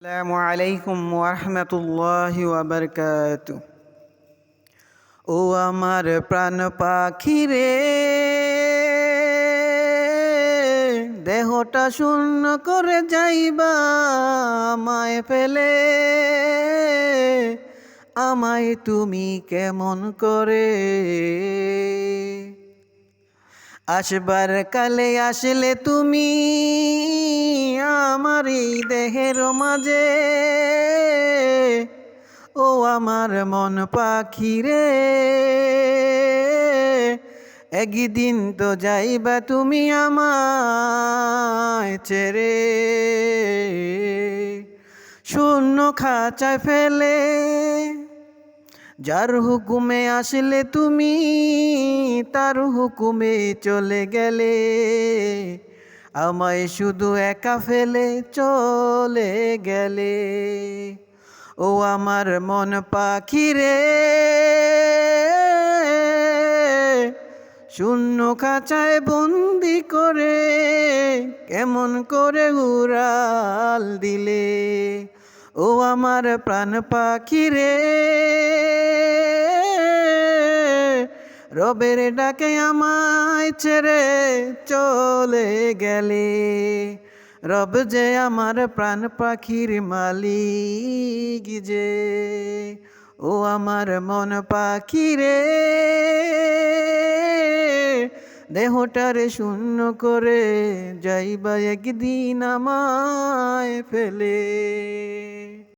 আসসালামু আলাইকুম ওয়ারহমতুল্লাহি ওয়াবারকাতু। ও আমার প্রাণ পাখি রে, দেহটা শূন্য করে যাইবা আমায় ফেলে, আমায় তুমি কেমন করে আসবার কালে আসলে তুমি আমার এই দেহের মাঝে। ও আমার মন পাখি রে, একদিন তো যাইবা তুমি আমায় ছেড়ে, শূন্য খাঁচায় ফেলে। যার হুকুমে আসলে তুমি তার হুকুমে চলে গেলে, আমায় শুধু একা ফেলে চলে গেলে। ও আমার মন পাখি রে, শূন্য খাঁচায় বন্দি করে কেমন করে উড়াল দিলে। ও আমার প্রাণ পাখি রে, রবের ডাকে আমায় ছেড়ে চলে গেলে। রব যে আমার প্রাণ পাখির মালিক যে। ও আমার মন পাখি রে, দেহটারে শূন্য করে যাইবা একদিন আমায় ফেলে।